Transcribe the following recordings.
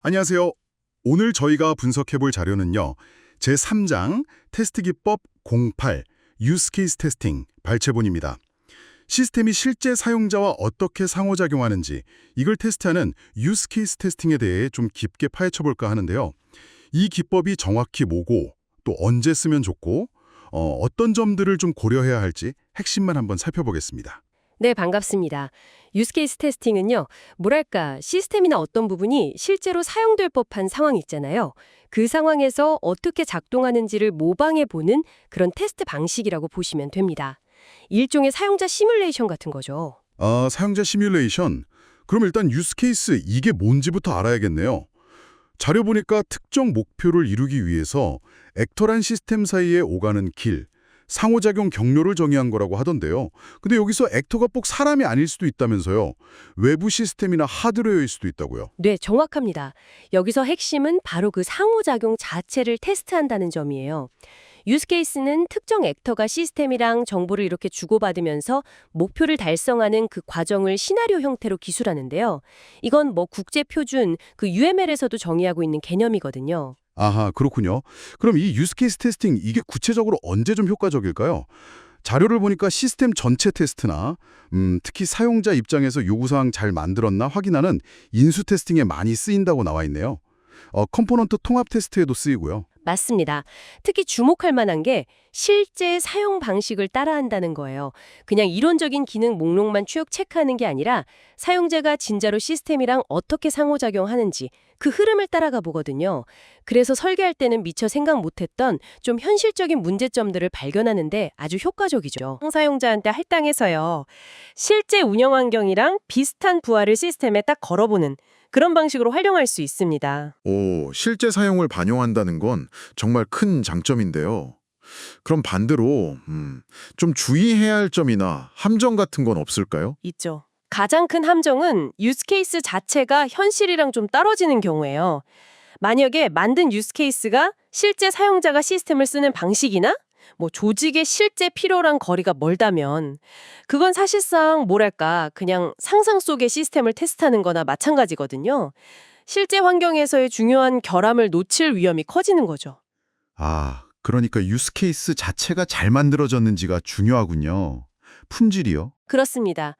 안녕하세요. 오늘 저희가 분석해볼 자료는요. 제3장 테스트 기법 08 유스 케이스 테스팅 발췌본입니다. 시스템이 실제 사용자와 어떻게 상호작용하는지 이걸 테스트하는 유스 케이스 테스팅에 대해 좀 깊게 파헤쳐볼까 하는데요. 이 기법이 정확히 뭐고 또 언제 쓰면 좋고 어떤 점들을 좀 고려해야 할지 핵심만 한번 살펴보겠습니다. 네, 반갑습니다. 유스케이스 테스팅은요, 뭐랄까, 시스템이나 어떤 부분이 실제로 사용될 법한 상황이 있잖아요. 그 상황에서 어떻게 작동하는지를 모방해보는 그런 테스트 방식이라고 보시면 됩니다. 일종의 사용자 시뮬레이션 같은 거죠. 사용자 시뮬레이션. 그럼 일단 유스 케이스 이게 뭔지부터 알아야겠네요. 자료 보니까 특정 목표를 이루기 위해서 액터란 시스템 사이에 오가는 길, 상호작용 경로를 정의한 거라고 하던데요. 근데 여기서 액터가 꼭 사람이 아닐 수도 있다면서요. 외부 시스템이나 하드웨어일 수도 있다고요. 네, 정확합니다. 여기서 핵심은 바로 그 상호작용 자체를 테스트한다는 점이에요. 유스케이스는 특정 액터가 시스템이랑 정보를 이렇게 주고받으면서 목표를 달성하는 그 과정을 시나리오 형태로 기술하는데요. 이건 뭐 국제표준, 그 UML에서도 정의하고 있는 개념이거든요. 아하, 그렇군요. 그럼 이 유스 케이스 테스팅 이게 구체적으로 언제 좀 효과적일까요? 자료를 보니까 시스템 전체 테스트나 특히 사용자 입장에서 요구사항 잘 만들었나 확인하는 인수 테스팅에 많이 쓰인다고 나와 있네요. 컴포넌트 통합 테스트에도 쓰이고요. 맞습니다. 특히 주목할 만한 게 실제 사용 방식을 따라한다는 거예요. 그냥 이론적인 기능 목록만 쭉 체크하는 게 아니라 사용자가 진짜로 시스템이랑 어떻게 상호작용하는지 그 흐름을 따라가 보거든요. 그래서 설계할 때는 미처 생각 못했던 좀 현실적인 문제점들을 발견하는데 아주 효과적이죠. 사용자한테 할당해서요. 실제 운영 환경이랑 비슷한 부하를 시스템에 딱 걸어보는 그런 방식으로 활용할 수 있습니다. 오, 실제 사용을 반영한다는 건 정말 큰 장점인데요. 그럼 반대로 좀 주의해야 할 점이나 함정 같은 건 없을까요? 있죠. 가장 큰 함정은 유스케이스 자체가 현실이랑 좀 떨어지는 경우예요. 만약에 만든 유스케이스가 실제 사용자가 시스템을 쓰는 방식이나 뭐 조직의 실제 필요랑 거리가 멀다면 그건 사실상 뭐랄까 그냥 상상 속의 시스템을 테스트하는 거나 마찬가지거든요. 실제 환경에서의 중요한 결함을 놓칠 위험이 커지는 거죠. 아, 그러니까 유스 케이스 자체가 잘 만들어졌는지가 중요하군요. 품질이요? 그렇습니다.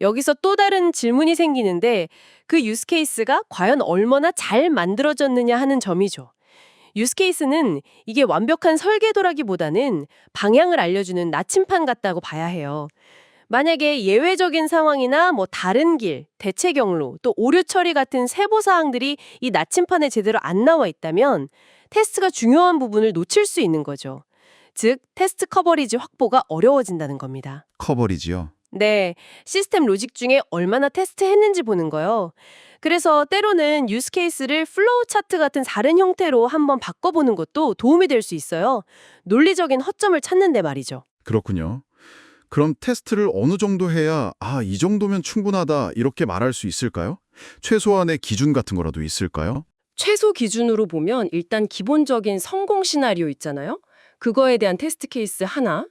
여기서 또 다른 질문이 생기는데 그 유스케이스가 과연 얼마나 잘 만들어졌느냐 하는 점이죠. 유스케이스는 이게 완벽한 설계도라기보다는 방향을 알려주는 나침판 같다고 봐야 해요. 만약에 예외적인 상황이나 뭐 다른 길, 대체 경로, 또 오류 처리 같은 세부 사항들이 이 나침판에 제대로 안 나와 있다면 테스트가 중요한 부분을 놓칠 수 있는 거죠. 즉, 테스트 커버리지 확보가 어려워진다는 겁니다. 커버리지요. 네, 시스템 로직 중에 얼마나 테스트했는지 보는 거요. 그래서 때로는 유스 케이스를 플로우 차트 같은 다른 형태로 한번 바꿔보는 것도 도움이 될 수 있어요. 논리적인 허점을 찾는데 말이죠. 그렇군요. 그럼 테스트를 어느 정도 해야 이 정도면 충분하다 이렇게 말할 수 있을까요? 최소한의 기준 같은 거라도 있을까요? 최소 기준으로 보면 일단 기본적인 성공 시나리오 있잖아요. 그거에 대한 테스트 케이스 하나,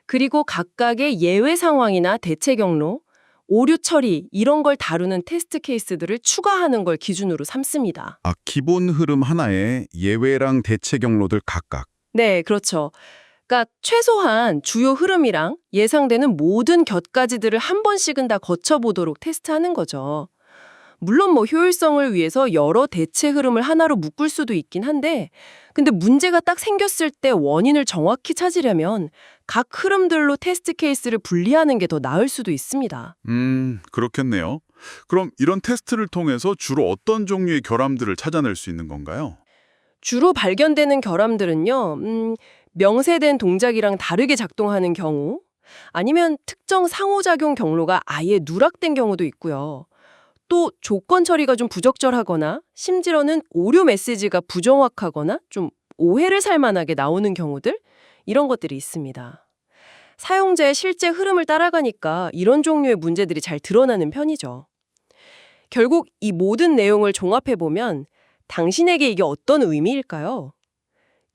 그리고 각각의 예외 상황이나 대체 경로, 오류 처리 이런 걸 다루는 테스트 케이스들을 추가하는 걸 기준으로 삼습니다. 기본 흐름 하나에 예외랑 대체 경로들 각각. 네, 그렇죠. 그러니까 최소한 주요 흐름이랑 예상되는 모든 곁가지들을 한 번씩은 다 거쳐보도록 테스트하는 거죠. 물론 뭐 효율성을 위해서 여러 대체 흐름을 하나로 묶을 수도 있긴 한데 근데 문제가 딱 생겼을 때 원인을 정확히 찾으려면 각 흐름들로 테스트 케이스를 분리하는 게 더 나을 수도 있습니다. 그렇겠네요. 그럼 이런 테스트를 통해서 주로 어떤 종류의 결함들을 찾아낼 수 있는 건가요? 주로 발견되는 결함들은요. 명세된 동작이랑 다르게 작동하는 경우 아니면 특정 상호작용 경로가 아예 누락된 경우도 있고요. 또 조건 처리가 좀 부적절하거나 심지어는 오류 메시지가 부정확하거나 좀 오해를 살 만하게 나오는 경우들 이런 것들이 있습니다. 사용자의 실제 흐름을 따라가니까 이런 종류의 문제들이 잘 드러나는 편이죠. 결국 이 모든 내용을 종합해보면 당신에게 이게 어떤 의미일까요?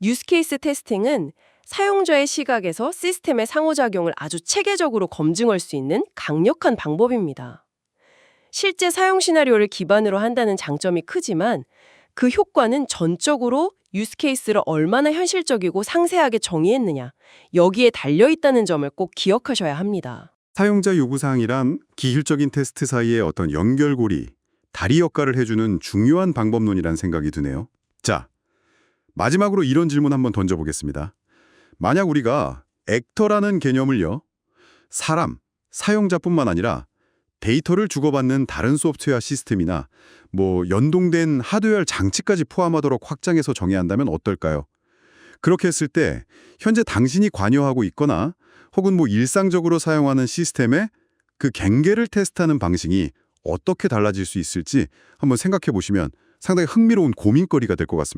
유스케이스 테스팅은 사용자의 시각에서 시스템의 상호작용을 아주 체계적으로 검증할 수 있는 강력한 방법입니다. 실제 사용 시나리오를 기반으로 한다는 장점이 크지만 그 효과는 전적으로 유스 케이스를 얼마나 현실적이고 상세하게 정의했느냐, 여기에 달려있다는 점을 꼭 기억하셔야 합니다. 사용자 요구사항이랑 기술적인 테스트 사이의 어떤 연결고리, 다리 역할을 해주는 중요한 방법론이란 생각이 드네요. 자, 마지막으로 이런 질문 한번 던져보겠습니다. 만약 우리가 액터라는 개념을요, 사람, 사용자뿐만 아니라 데이터를 주고받는 다른 소프트웨어 시스템이나 연동된 하드웨어 장치까지 포함하도록 확장해서 정의해야 한다면 어떨까요? 그렇게 했을 때 현재 당신이 관여하고 있거나 혹은 일상적으로 사용하는 시스템의 그 경계를 테스트하는 방식이 어떻게 달라질 수 있을지 한번 생각해 보시면 상당히 흥미로운 고민거리가 될 것 같습니다.